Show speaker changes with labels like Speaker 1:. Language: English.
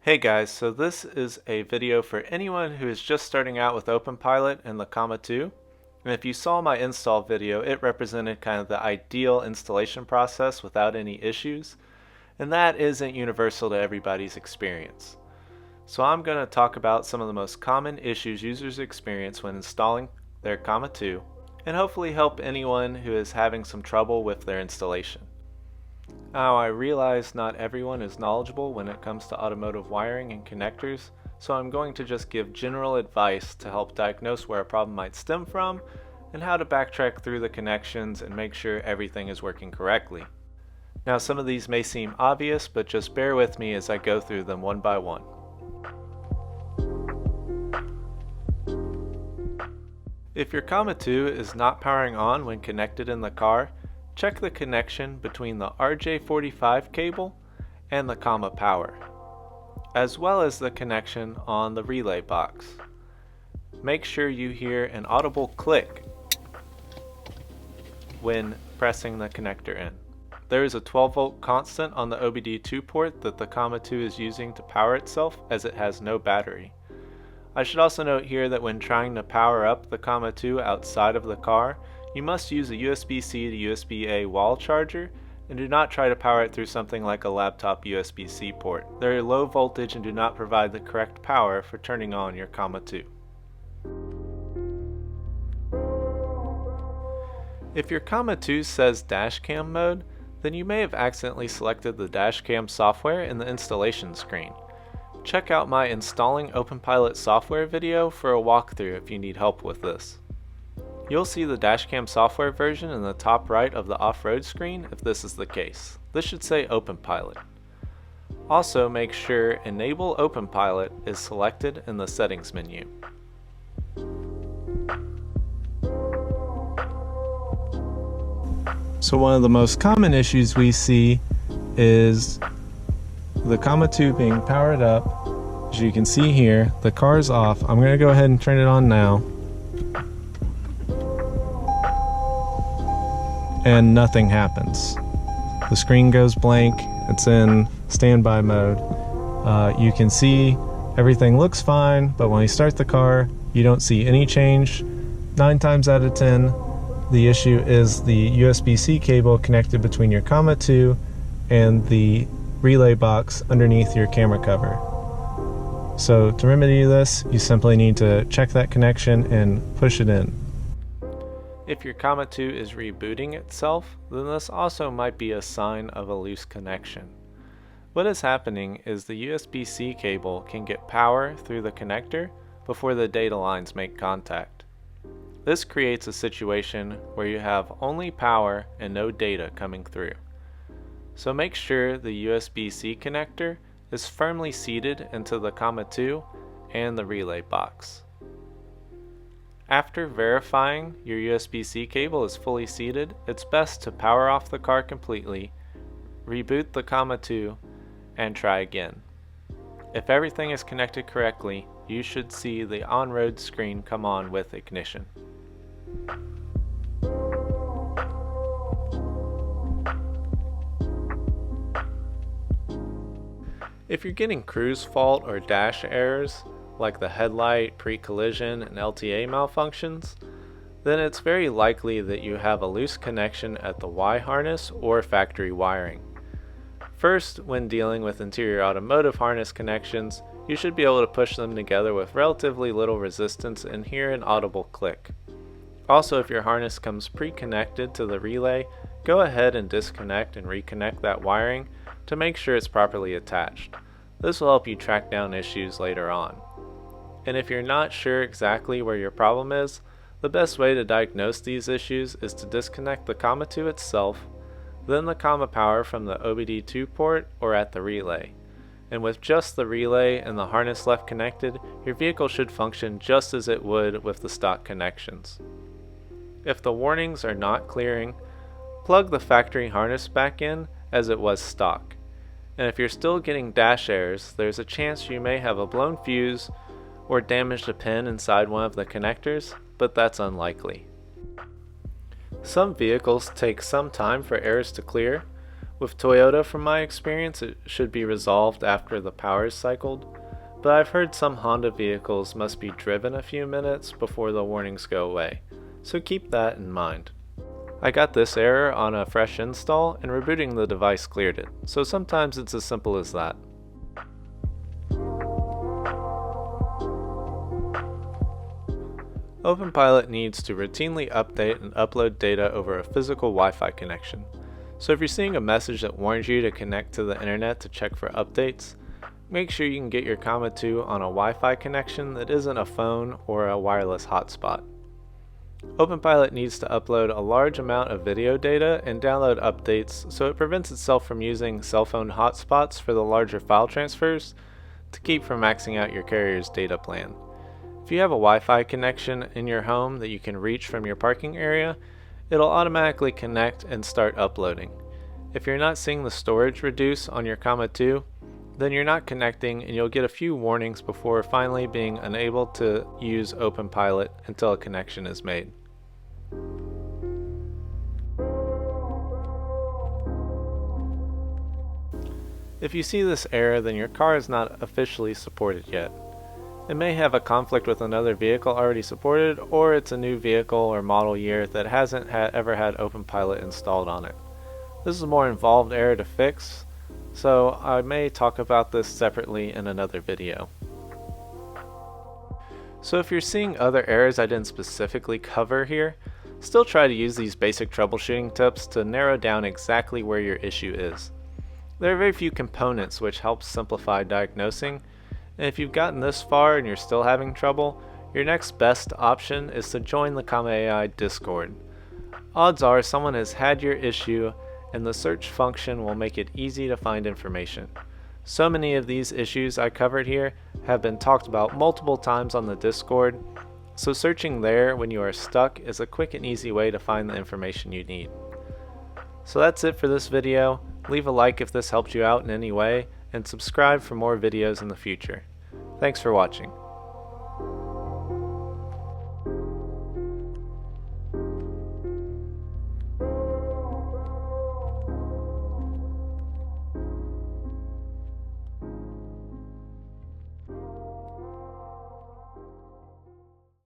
Speaker 1: Hey guys, so this is a video for anyone who is just starting out with OpenPilot and the comma.ai. And if you saw my install video, it represented kind of the ideal installation process without any issues. And that isn't universal to everybody's experience. So I'm going to talk about some of the most common issues users experience when installing their comma.ai and hopefully help anyone who is having some trouble with their installation. Now, I realize not everyone is knowledgeable when it comes to automotive wiring and connectors, so I'm going to just give general advice to help diagnose where a problem might stem from and how to backtrack through the connections and make sure everything is working correctly. Now, some of these may seem obvious, but just bear with me as I go through them one by one. If your comma.ai is not powering on when connected in the car, check the connection between the RJ45 cable and the comma power, as well as the connection on the relay box. Make sure you hear an audible click when pressing the connector in. There is a 12-volt constant on the OBD2 port that the comma.ai is using to power itself, as it has no battery. I should also note here that when trying to power up the comma.ai outside of the car, you must use a USB-C to USB-A wall charger, and do not try to power it through something like a laptop USB-C port. They are low voltage and do not provide the correct power for turning on your comma.ai. If your comma.ai says Dashcam mode, then you may have accidentally selected the Dashcam software in the installation screen. Check out my installing OpenPilot software video for a walkthrough if you need help with this. You'll see the Dashcam software version in the top right of the off-road screen if this is the case. This should say OpenPilot. Also, make sure Enable OpenPilot is selected in the settings menu. So one of the most common issues we see is the comma.ai being powered up. As you can see here, the car is off. I'm going to go ahead and turn it on now. And nothing happens. The screen goes blank. It's in standby mode. You can see everything looks fine, but when you start the car, you don't see any change. 9 times out of 10, the issue is the USB-C cable connected between your comma.ai and the relay box underneath your camera cover. So to remedy this, you simply need to check that connection and push it in. If your comma.ai is rebooting itself, then this also might be a sign of a loose connection. What is happening is the USB-C cable can get power through the connector before the data lines make contact. This creates a situation where you have only power and no data coming through. So make sure the USB-C connector is firmly seated into the comma.ai and the relay box. After verifying your USB-C cable is fully seated, it's best to power off the car completely, reboot the comma.ai, and try again. If everything is connected correctly, you should see the on-road screen come on with ignition. If you're getting cruise fault or dash errors, like the headlight, pre-collision, and LTA malfunctions, then it's very likely that you have a loose connection at the Y harness or factory wiring. First, when dealing with interior automotive harness connections, you should be able to push them together with relatively little resistance and hear an audible click. Also, if your harness comes pre-connected to the relay, go ahead and disconnect and reconnect that wiring to make sure it's properly attached. This will help you track down issues later on. And if you're not sure exactly where your problem is, the best way to diagnose these issues is to disconnect the comma.ai itself, then the comma power from the OBD2 port or at the relay. And with just the relay and the harness left connected, your vehicle should function just as it would with the stock connections. If the warnings are not clearing, plug the factory harness back in as it was stock. And if you're still getting dash errors, there's a chance you may have a blown fuse or damaged a pin inside one of the connectors, but that's unlikely. Some vehicles take some time for errors to clear, With Toyota, from my experience, it should be resolved after the power is cycled, but I've heard some Honda vehicles must be driven a few minutes before the warnings go away, so keep that in mind. I got this error on a fresh install, and rebooting the device cleared it, so sometimes it's as simple as that. OpenPilot needs to routinely update and upload data over a physical Wi-Fi connection. So if you're seeing a message that warns you to connect to the internet to check for updates, make sure you can get your comma.ai on a Wi-Fi connection that isn't a phone or a wireless hotspot. OpenPilot needs to upload a large amount of video data and download updates so it prevents itself from using cell phone hotspots for the larger file transfers to keep from maxing out your carrier's data plan. If you have a Wi-Fi connection in your home that you can reach from your parking area, it'll automatically connect and start uploading. If you're not seeing the storage reduce on your comma.ai, then you're not connecting and you'll get a few warnings before finally being unable to use OpenPilot until a connection is made. If you see this error, then your car is not officially supported yet. It may have a conflict with another vehicle already supported, or it's a new vehicle or model year that hasn't ever had OpenPilot installed on it. This is a more involved error to fix, so I may talk about this separately in another video. So if you're seeing other errors I didn't specifically cover here, still try to use these basic troubleshooting tips to narrow down exactly where your issue is. There are very few components which help simplify diagnosing, and if you've gotten this far and you're still having trouble, your next best option is to join the comma.ai Discord. Odds are someone has had your issue and the search function will make it easy to find information. So many of these issues I covered here have been talked about multiple times on the Discord, so searching there when you are stuck is a quick and easy way to find the information you need. So that's it for this video. Leave a like if this helped you out in any way, and subscribe for more videos in the future. Thanks for watching.